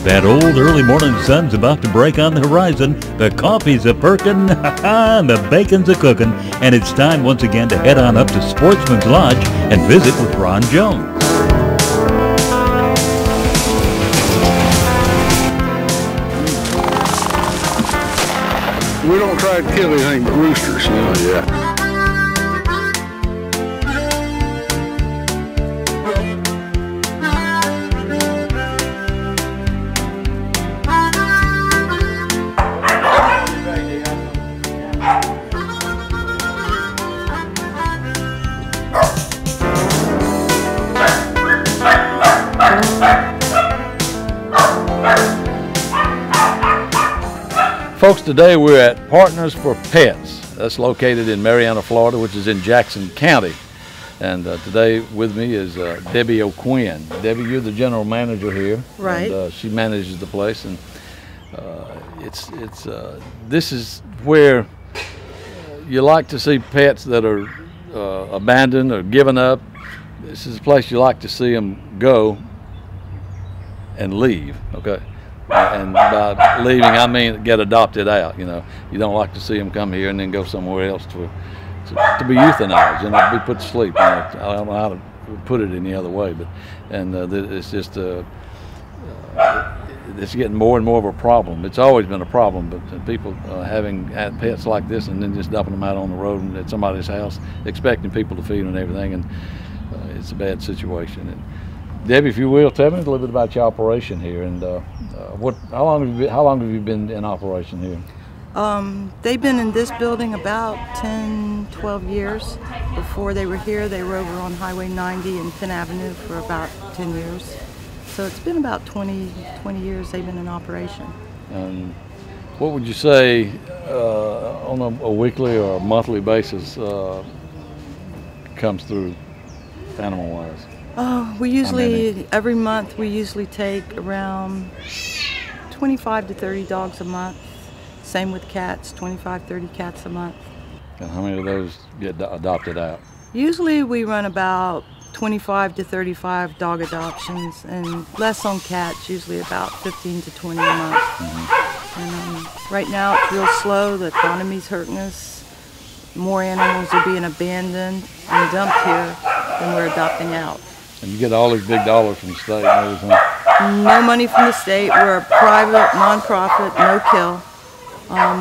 That old early morning sun's about to break on the horizon. The coffee's a perkin', and the bacon's a cookin', and it's time once again to head on up to Sportsman's Lodge and visit with Ron Jones. We don't try to kill anything but roosters, you know. Yeah. Folks, today we're at Partners for Pets. That's located in Marianna, Florida, which is in Jackson County. And today with me is Debbie O'Quinn. Debbie, you're the general manager here. Right. And, she manages the place, and this is where you like to see pets that are abandoned or given up. This is a place you like to see them go and leave. Okay. And by leaving, I mean get adopted out. You know, you don't like to see them come here and then go somewhere else to be euthanized, you know, to be put to sleep. You know, I don't know how to put it any other way, but it's just it's getting more and more of a problem. It's always been a problem, but people having had pets like this and then just dumping them out on the road and at somebody's house, expecting people to feed them and everything, and it's a bad situation. And Debbie, if you will, tell me a little bit about your operation here, and how long have you been in operation here? They've been in this building about 10, 12 years. Before they were here, they were over on Highway 90 and Penn Avenue for about 10 years. So it's been about 20 years they've been in operation. And what would you say on a weekly or a monthly basis comes through animal-wise? We usually, every month, we usually take around 25 to 30 dogs a month. Same with cats, 25, 30 cats a month. And how many of those get adopted out? Usually we run about 25 to 35 dog adoptions, and less on cats, usually about 15 to 20 a month. Mm-hmm. And right now it's real slow, the economy's hurting us. More animals are being abandoned and dumped here than we're adopting out. And you get all these big dollars from the state and everything? No money from the state. We're a private, non-profit, no kill.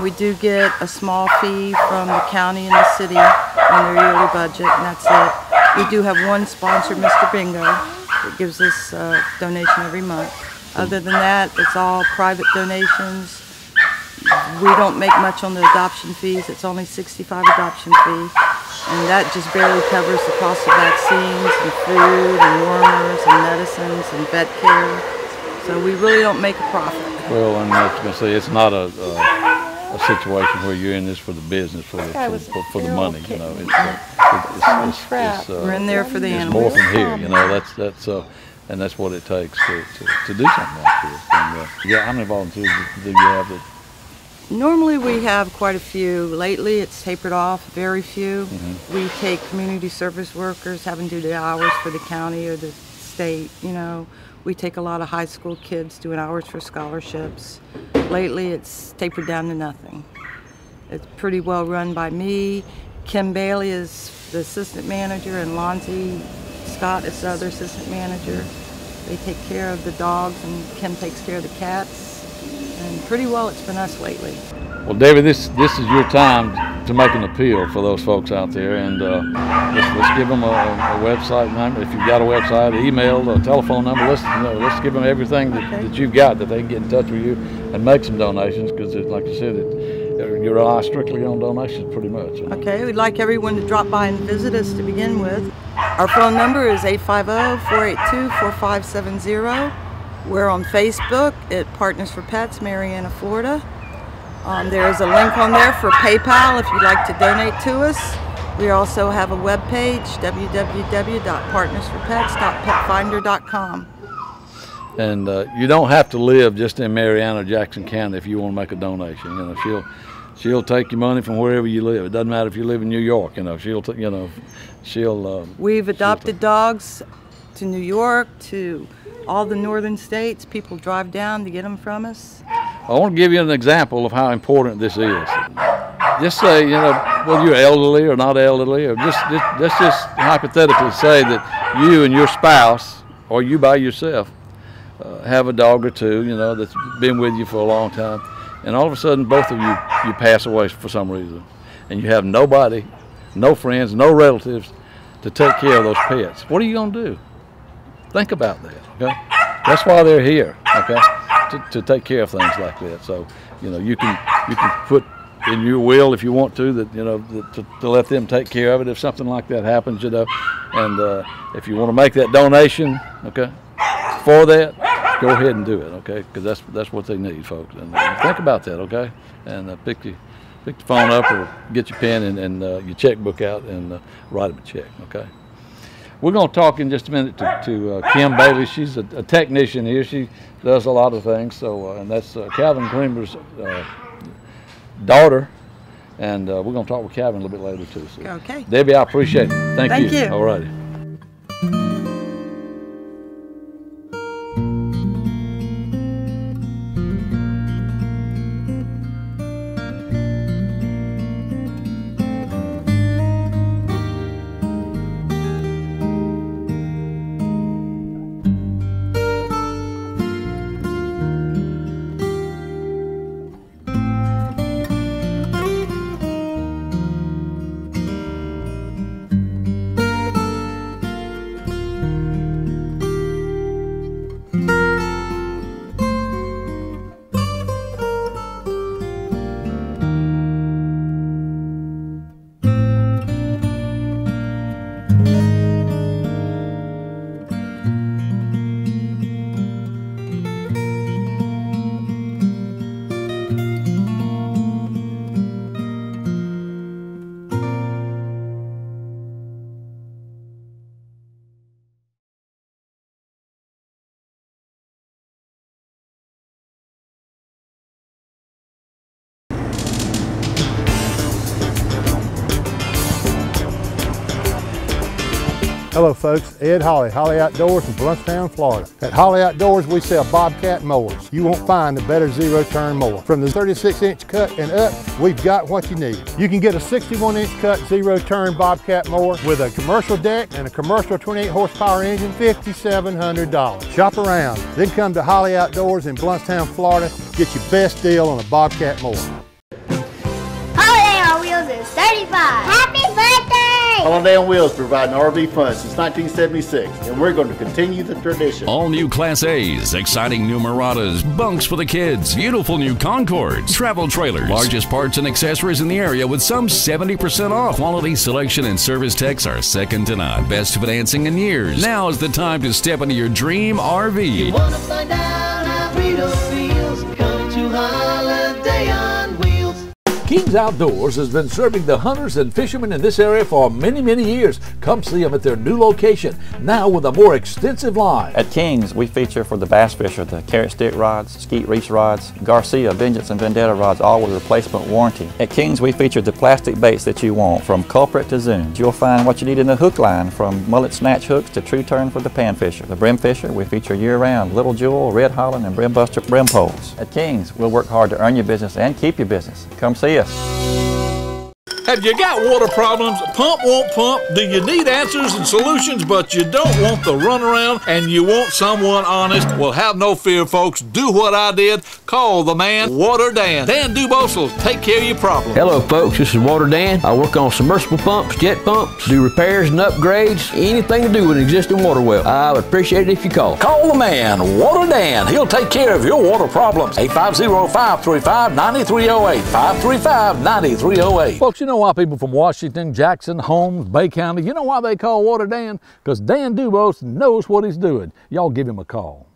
We do get a small fee from the county and the city on their yearly budget, and that's it. We do have one sponsor, Mr. Bingo, that gives us a donation every month. Other than that, it's all private donations. We don't make much on the adoption fees. It's only $65 adoption fee. And that just barely covers the cost of vaccines and food and wormers and medicines and vet care. So we really don't make a profit. Well, and I was going to say, it's not a situation where you're in this for the business, for the money. You know, we're in there for the animals. More from here, you know. And that's what it takes to do something like this. And, how many volunteers do you have that? Normally we have quite a few. Lately it's tapered off, very few. Mm-hmm. We take community service workers having to do the hours for the county or the state, you know. We take a lot of high school kids doing hours for scholarships. Lately it's tapered down to nothing. It's pretty well run by me. Kim Bailey is the assistant manager, and Lonzie Scott is the other assistant manager. They take care of the dogs and Kim takes care of the cats. And pretty well it's been us lately. Well, David, this is your time to make an appeal for those folks out there, and let's give them a website number. If you've got a website, email, a telephone number, let's give them everything that you've got, that they can get in touch with you and make some donations, because like you said, you rely strictly on donations pretty much. Okay, we'd like everyone to drop by and visit us to begin with. Our phone number is 850-482-4570. We're on Facebook at Partners for Pets, Marianna, Florida. There is a link on there for PayPal if you'd like to donate to us. We also have a web page, www.partnersforpets.petfinder.com. And you don't have to live just in Marianna or Jackson County if you want to make a donation. You know, she'll take your money from wherever you live. It doesn't matter if you live in New York. You know, she'll. We've adopted dogs to New York, to all the northern states. People drive down to get them from us. I want to give you an example of how important this is. Just say, you know, whether you're elderly or not elderly, or let's just hypothetically say that you and your spouse, or you by yourself, have a dog or two, you know, that's been with you for a long time, and all of a sudden both of you pass away for some reason, and you have nobody, no friends, no relatives to take care of those pets. What are you going to do? Think about that, okay? That's why they're here, okay? To take care of things like that. So, you know, you can put in your will if you want to that, you know, to let them take care of it if something like that happens, you know. And if you want to make that donation, okay, for that, go ahead and do it, okay? Because that's what they need, folks. And think about that, okay? And pick the phone up or get your pen and your checkbook out and write them a check, okay? We're going to talk in just a minute to Kim Bailey. She's a technician here. She does a lot of things. So, and that's Calvin Creamer's daughter. And we're going to talk with Calvin a little bit later too. So, okay. Debbie, I appreciate it. Thank you. All righty. Hello folks, Ed Holly, Holly Outdoors in Blountstown, Florida. At Holly Outdoors we sell Bobcat mowers. You won't find a better zero-turn mower. From the 36-inch cut and up, we've got what you need. You can get a 61-inch cut zero-turn Bobcat mower with a commercial deck and a commercial 28 horsepower engine, $5,700. Shop around, then come to Holly Outdoors in Blountstown, Florida. Get your best deal on a Bobcat mower. Holiday on Wheels is 35. Happy birthday! Holiday on Wheels providing RV fun since 1976, and we're going to continue the tradition. All new Class A's, exciting new Muratas, bunks for the kids, beautiful new Concords, travel trailers, largest parts and accessories in the area with some 70% off. Quality, selection, and service techs are second to none. Best financing in years. Now is the time to step into your dream RV. You want to find out how Rito feels? Come to Holiday on Wheels. King's Outdoors has been serving the hunters and fishermen in this area for many, many years. Come see them at their new location, now with a more extensive line. At King's, we feature for the bass fisher the carrot stick rods, skeet reach rods, Garcia, Vengeance, and Vendetta rods, all with replacement warranty. At King's, we feature the plastic baits that you want, from culprit to zoom. You'll find what you need in the hook line, from mullet snatch hooks to true turn for the pan fisher. The brim fisher, we feature year-round Little Jewel, Red Holland, and Brim Buster brim poles. At King's, we'll work hard to earn your business and keep your business. Come see us. Have you got water problems? Pump won't pump? Do you need answers and solutions, but you don't want the runaround and you want someone honest? Well, have no fear, folks. Do what I did. Call the man, Water Dan. Dan Dubose will take care of your problem. Hello, folks. This is Water Dan. I work on submersible pumps, jet pumps, do repairs and upgrades, anything to do with an existing water well. I would appreciate it if you call. Call the man, Water Dan. He'll take care of your water problems. 850-535-9308. 535-9308. Folks, you know why people from Washington, Jackson, Holmes, Bay County, you know why they call Water Dan? Because Dan Dubose knows what he's doing. Y'all give him a call.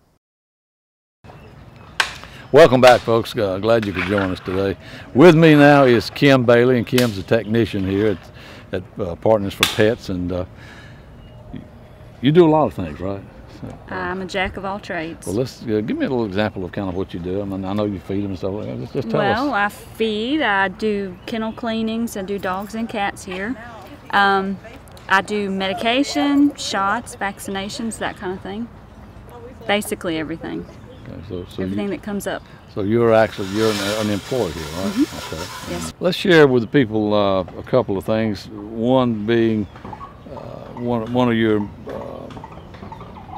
Welcome back, folks. Glad you could join us today. With me now is Kim Bailey, and Kim's a technician here at Partners for Pets, and you do a lot of things, right? I'm a jack of all trades. Well, let's give me a little example of kind of what you do. I mean, I know you feed them and stuff like that. Just tell us. Well, I feed. I do kennel cleanings. I do dogs and cats here. I do medication, shots, vaccinations, that kind of thing. Basically everything. Okay, so everything that comes up. So you're an employee here, right? Mm-hmm. Okay. Yes. Let's share with the people a couple of things. One being one of your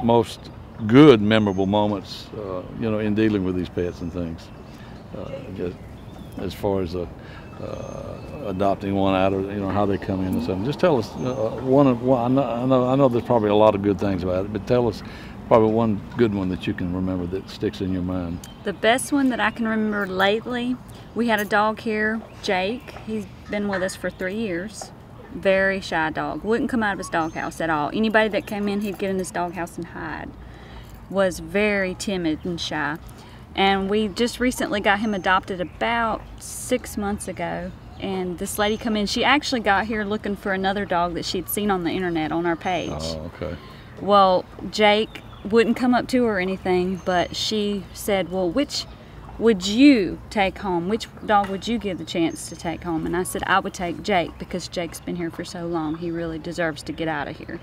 most good, memorable moments, you know, in dealing with these pets and things. Just as far as adopting one out, or you know how they come in and something. Just tell us one. I know there's probably a lot of good things about it, but tell us probably one good one that you can remember that sticks in your mind. The best one that I can remember lately, we had a dog here, Jake. He's been with us for 3 years. Very shy dog. Wouldn't come out of his doghouse at all. Anybody that came in, he'd get in his doghouse and hide. Was very timid and shy. And we just recently got him adopted about 6 months ago. And this lady come in, she actually got here looking for another dog that she'd seen on the internet on our page. Oh, okay. Well, Jake wouldn't come up to her or anything, but she said, well, which would you take home? Which dog would you give the chance to take home? And I said, I would take Jake, because Jake's been here for so long. He really deserves to get out of here.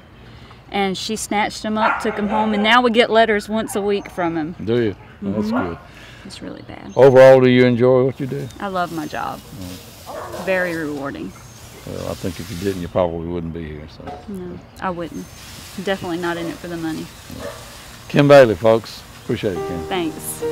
And she snatched him up, took him home, and now we get letters once a week from him. Do you? Mm-hmm. That's good. It's really bad. Overall, do you enjoy what you do? I love my job. Very rewarding. Well, I think if you didn't, you probably wouldn't be here. So. No, I wouldn't. Definitely not in it for the money. Kim Bailey, folks. Appreciate it, Kim. Thanks.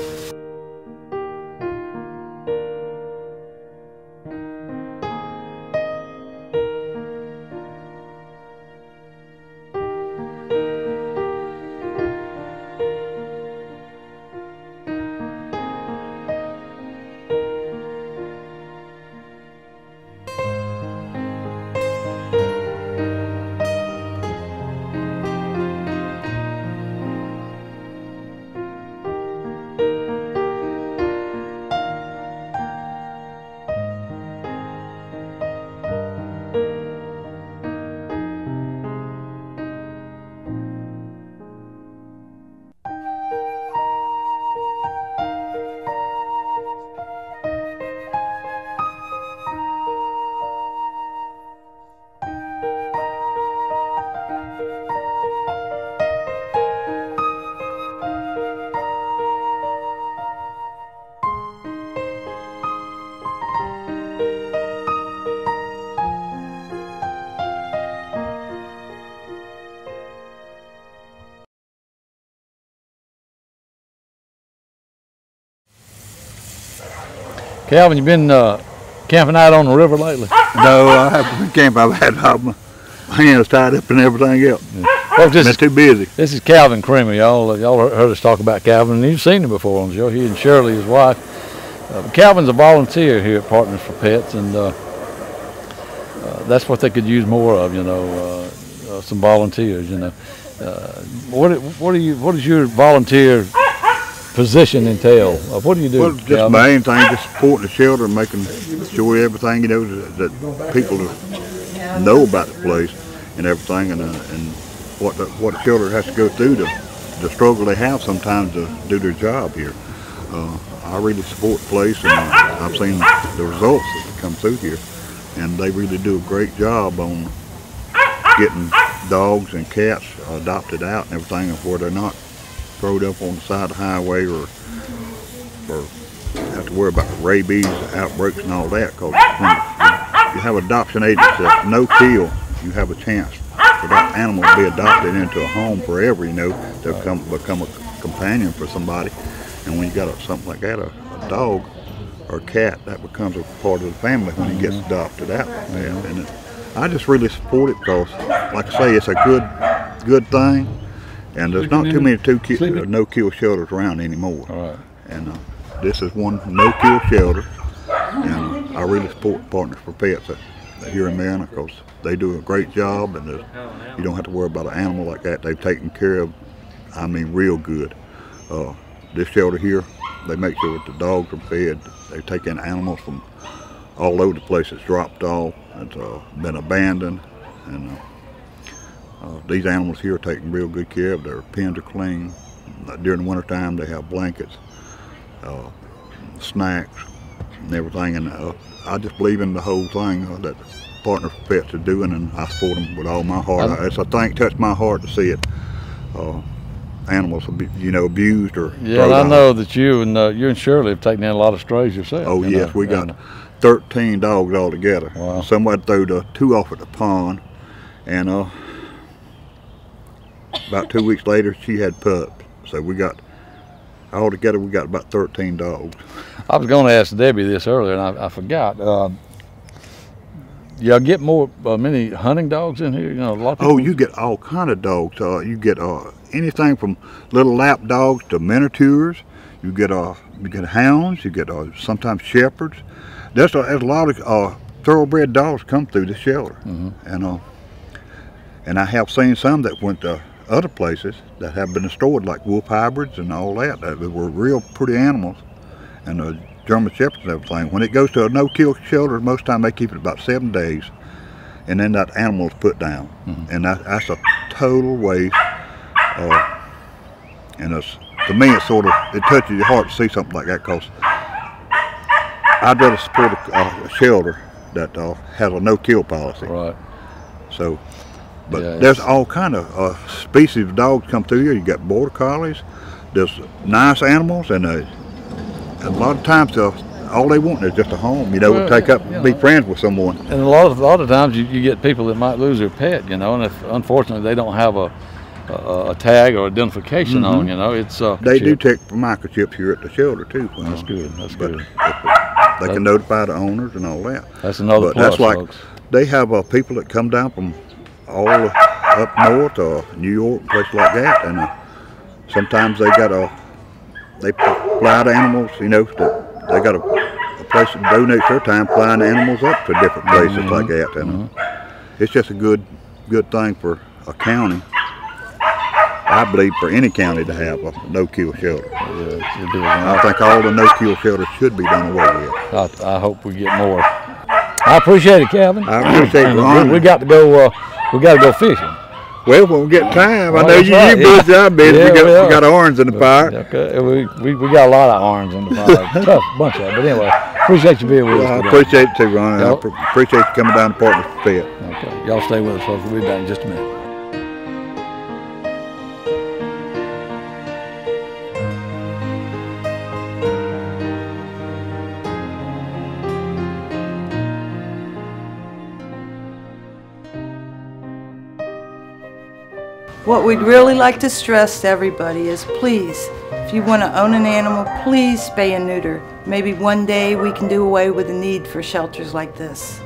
Calvin, you been camping out on the river lately? No, I haven't been camping. I've had my hands tied up and everything else. Yeah. Well, been too busy. This is Calvin Creamer. Y'all heard us talk about Calvin, and you've seen him before on the show. He and Shirley, his wife. Calvin's a volunteer here at Partners for Pets, and that's what they could use more of, you know, some volunteers, you know. What does your volunteer position entail? What do you do? Well, just the main thing, just supporting the shelter and making sure everything, you know, that people know about the place and everything, and what the shelter has to go through, the struggle they have sometimes to do their job here. I really support the place, and I've seen the results that come through here, and they really do a great job on getting dogs and cats adopted out and everything, where they're not thrown up on the side of the highway or have to worry about rabies outbreaks and all that, because when you have adoption agents that no kill, you have a chance for that animal to be adopted into a home forever, you know, to become a companion for somebody. And when you got something like that, a dog or a cat, that becomes a part of the family when he gets adopted out. And I just really support it, because, like I say, it's a good thing. And there's not too many no-kill shelters around anymore. All right. And this is one no-kill shelter. And I really support Partners for Pets here in Marianna, because they do a great job, and you don't have to worry about an animal like that. They've taken care of, I mean, real good. This shelter here, they make sure that the dogs are fed. They take in animals from all over the place. It's dropped off. It's been abandoned, and these animals here are taken real good care of. Their pens are clean. During the wintertime, they have blankets, snacks, and everything. And I just believe in the whole thing that Partners for Pets are doing, and I support them with all my heart. It's a thing touched my heart to see it. Animals, abused or yeah. I know that you and Shirley have taken in a lot of strays yourself. Oh yes, we got 13 dogs altogether. Wow. Somebody threw the 2 off at the pond, and about 2 weeks later she had pups. So we got altogether we got about 13 dogs. I was going to ask Debbie this earlier, and I forgot. Y'all get many hunting dogs in here? A lot of people. Oh, you get all kind of dogs. You get anything from little lap dogs to miniatures. You get hounds. You get sometimes shepherds. There's a lot of thoroughbred dogs come through the shelter, and I have seen some that went to other places that have been stored, like wolf hybrids and all that. That were real pretty animals, and German shepherds and everything. When it goes to a no-kill shelter, most time they keep it about 7 days, and then that animal is put down, and that's a total waste. And to me, it touches your heart to see something like that, because I'd rather support a shelter that has a no-kill policy. Right. So, but there's all kind of species of dogs come through here. You got border collies. There's nice animals, and a lot of times all they want is just a home, take up and be friends with someone. And a lot of times you get people that might lose their pet, and if unfortunately they don't have a tag or identification on, it's they do take microchips here at the shelter too. That's good. That's good. They can notify the owners and all that. That's another plus, that's like folks. They have people that come down from all up north, New York, places like that, and sometimes they fly the animals. They got a place that donates their time flying animals up to different places like that, and it's just a good thing for a county. I believe for any county to have a no-kill shelter. I think all the no-kill shelters should be done away with. I hope we get more. I appreciate it, Calvin. I appreciate it, Ron. We got to go. We got to go fishing. Well, when we get time, I know you busy. I'm busy. We got orange in the fire. Okay, we got a lot of orange in the fire. Tough bunch of it. But anyway, appreciate you being with us today. I appreciate it too, Ron. I appreciate you coming down to Partners for Pets. Okay, y'all stay with us, folks. We'll be back in just a minute. What we'd really like to stress to everybody is, please, if you want to own an animal, please spay and neuter. Maybe one day we can do away with the need for shelters like this.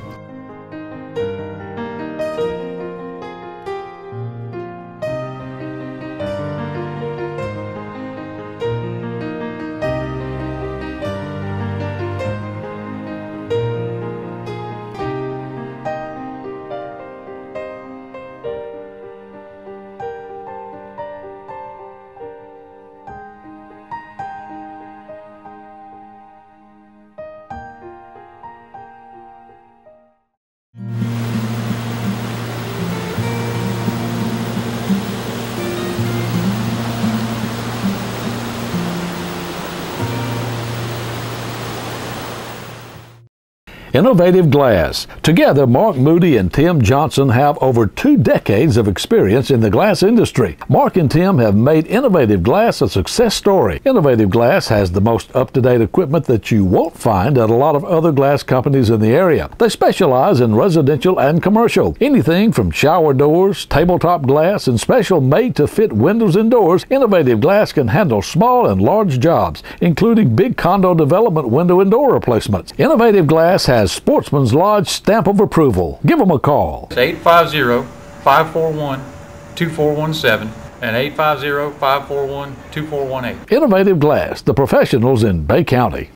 Innovative Glass. Together, Mark Moody and Tim Johnson have over 2 decades of experience in the glass industry. Mark and Tim have made Innovative Glass a success story. Innovative Glass has the most up-to-date equipment that you won't find at a lot of other glass companies in the area. They specialize in residential and commercial. Anything from shower doors, tabletop glass, and special made-to-fit windows and doors, Innovative Glass can handle small and large jobs, including big condo development window and door replacements. Innovative Glass has Sportsman's Lodge stamp of approval. Give them a call. It's 850-541-2417 and 850-541-2418. Innovative Glass, the professionals in Bay County.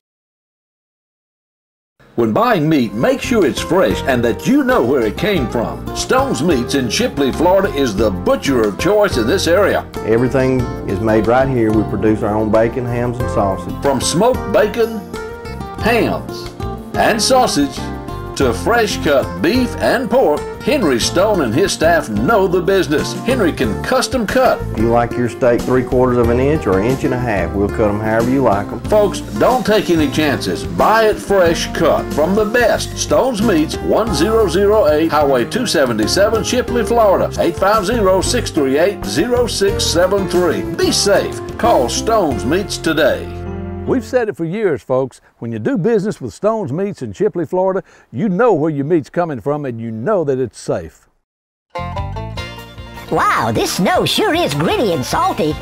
When buying meat, make sure it's fresh and that you know where it came from. Stone's Meats in Chipley, Florida is the butcher of choice in this area. Everything is made right here. We produce our own bacon, hams, and sausage. From smoked bacon, hams, and sausage to fresh cut beef and pork, Henry Stone and his staff know the business. Henry can custom cut. If you like your steak 3/4 of an inch or 1.5 inches, we'll cut them however you like them. Folks, don't take any chances. Buy it fresh cut from the best. Stone's Meats, 1008 Highway 277, Chipley, Florida, 850-638-0673. Be safe. Call Stone's Meats today. We've said it for years, folks. When you do business with Stone's Meats in Chipley, Florida, you know where your meat's coming from and you know that it's safe. Wow, this snow sure is gritty and salty.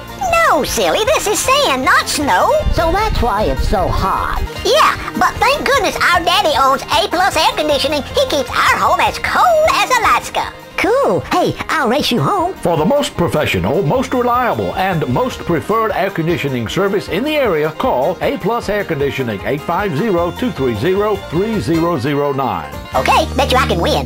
No, silly, this is sand, not snow. So that's why it's so hot. Yeah, but thank goodness our daddy owns A+ air conditioning. He keeps our home as cold as Alaska. Cool. Hey, I'll race you home. For the most professional, most reliable, and most preferred air conditioning service in the area, call A+ Air Conditioning, 850-230-3009. Okay, bet you I can win.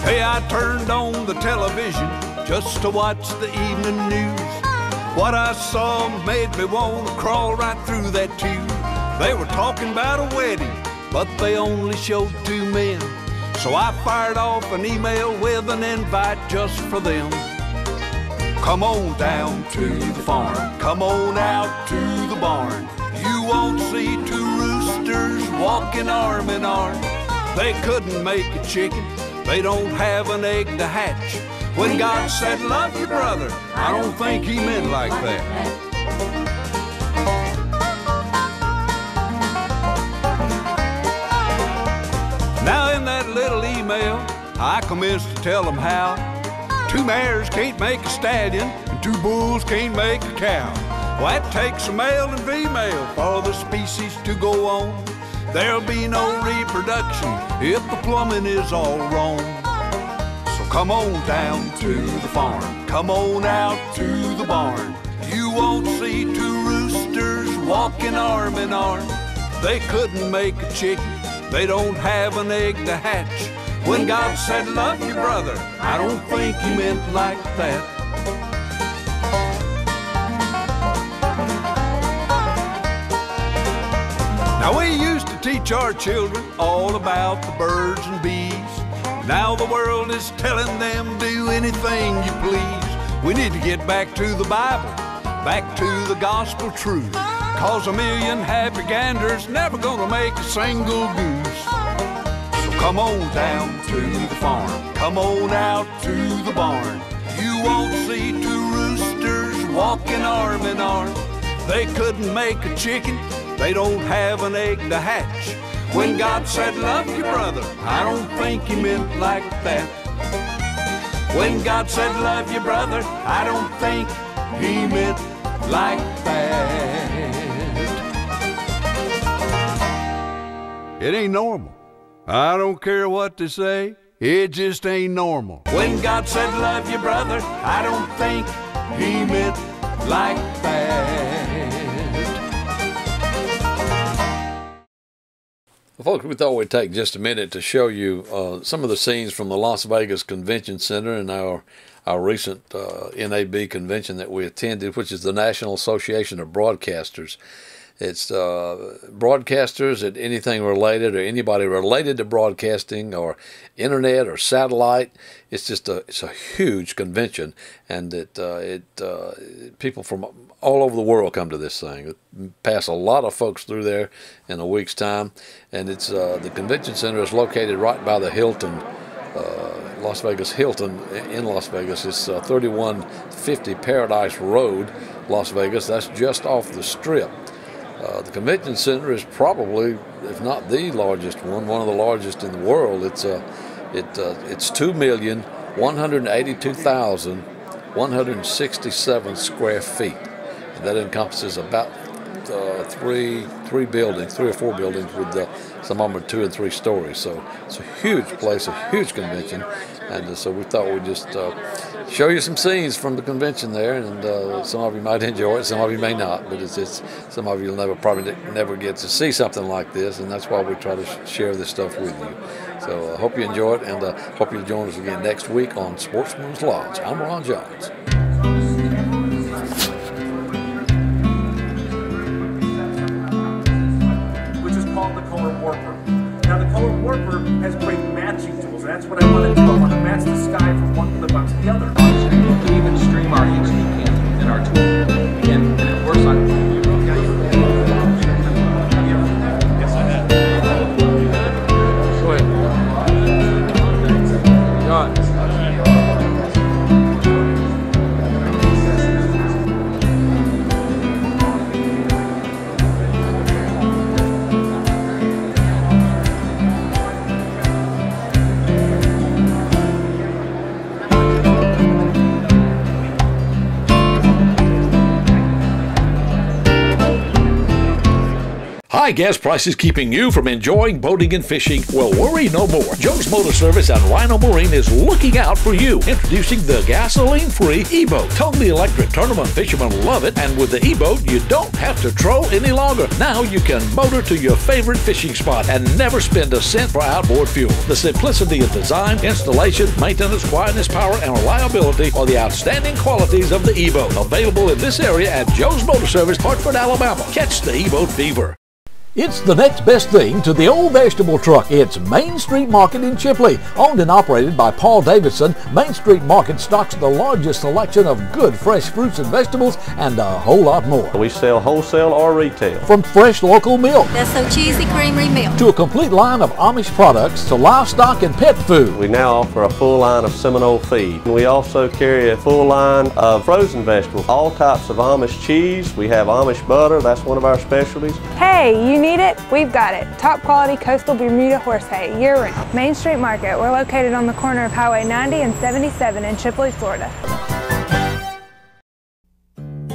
Hey, I turned on the television just to watch the evening news. What I saw made me want to crawl right through that tube. They were talking about a wedding, but they only showed 2 men. So I fired off an email with an invite just for them. Come on down to the farm, come on out to the barn. You won't see 2 roosters walking arm in arm. They couldn't make a chicken, they don't have an egg to hatch. When God said, love your brother, I don't think he meant like that. Now in that little email, I commenced to tell them how 2 mares can't make a stallion and 2 bulls can't make a cow. Well, that takes a male and female for the species to go on. There'll be no reproduction if the plumbing is all wrong. Come on down to the farm, come on out to the barn. You won't see 2 roosters walking arm in arm. They couldn't make a chicken, they don't have an egg to hatch. When God said love your brother, I don't think he meant like that. Now we used to teach our children all about the birds and bees. Now the world is telling them do anything you please. We need to get back to the Bible, back to the gospel truth. 'Cause a million happy ganders never gonna make a single goose. So come on down to the farm, come on out to the barn. You won't see 2 roosters walking arm in arm. They couldn't make a chicken, they don't have an egg to hatch. When God said love your brother, I don't think he meant like that. When God said love your brother, I don't think he meant like that. It ain't normal. I don't care what they say, it just ain't normal. When God said love your brother, I don't think he meant like that. Well, folks, we thought we'd take just a minute to show you some of the scenes from the Las Vegas Convention Center and our recent NAB convention that we attended, which is the National Association of Broadcasters. It's broadcasters and anything related or anybody related to broadcasting or internet or satellite. It's just it's a huge convention, and people from all over the world come to this thing. It pass a lot of folks through there in a week's time, and it's the convention center is located right by the Hilton, Las Vegas Hilton in Las Vegas. It's 3150 Paradise Road, Las Vegas. That's just off the Strip. The convention center is probably, if not the largest one of the largest in the world. It's 2,182,167 square feet. That encompasses about three or four buildings with some of them are 2 and 3 stories. So it's a huge place, a huge convention, and so we thought we'd just show you some scenes from the convention there, and some of you might enjoy it, some of you may not, but it's some of you will probably never get to see something like this, and that's why we try to share this stuff with you. So I hope you enjoy it, and hope you'll join us again next week on Sportsman's Lodge. I'm Ron Jones. Which is called the color warper. Now the color warper has great matching tools. That's what I want to do. I want to match the sky from one clip onto the other. We even stream our HD cams within our tool. And it works on. Yes, I have. Go ahead. Got it. High gas prices keeping you from enjoying boating and fishing? Well, worry no more. Joe's Motor Service and Rhino Marine is looking out for you. Introducing the gasoline-free e-boat. Totally electric. Tournament fishermen love it, and with the e-boat, you don't have to troll any longer. Now you can motor to your favorite fishing spot and never spend a cent for outboard fuel. The simplicity of design, installation, maintenance, quietness, power, and reliability are the outstanding qualities of the e-boat. Available in this area at Joe's Motor Service, Hartford, Alabama. Catch the e-boat fever. It's the next best thing to the old vegetable truck. It's Main Street Market in Chipley. Owned and operated by Paul Davidson, Main Street Market stocks the largest selection of good fresh fruits and vegetables and a whole lot more. We sell wholesale or retail. From fresh local milk That's so cheesy creamery milk to a complete line of Amish products to livestock and pet food. We now offer a full line of Seminole feed. We also carry a full line of frozen vegetables, all types of Amish cheese. We have Amish butter, that's one of our specialties. Hey, you need it? We've got it. Top quality coastal Bermuda horse hay, year-round. Main Street Market. We're located on the corner of Highway 90 and 77 in Chipley, Florida.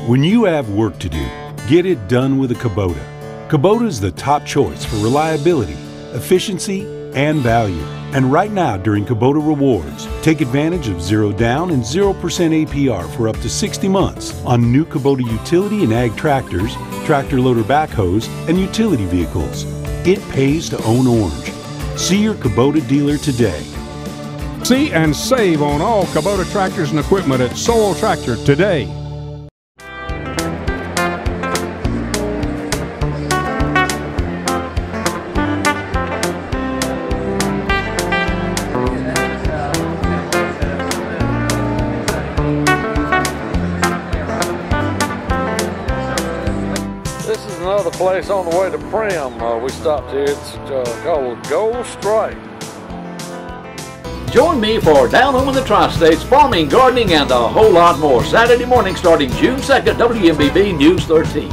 When you have work to do, get it done with a Kubota. Kubota is the top choice for reliability, efficiency, and value. And right now during Kubota Rewards, take advantage of 0 down and 0% APR for up to 60 months on new Kubota utility and ag tractors, tractor loader backhoes, and utility vehicles. It pays to own Orange. See your Kubota dealer today. See and save on all Kubota tractors and equipment at Sowell Tractor today. Another place on the way to Prim. We stopped here. It's called Gold Strike. Join me for Down Home in the Tri-States, farming, gardening, and a whole lot more. Saturday morning starting June 2nd, WMBB News 13.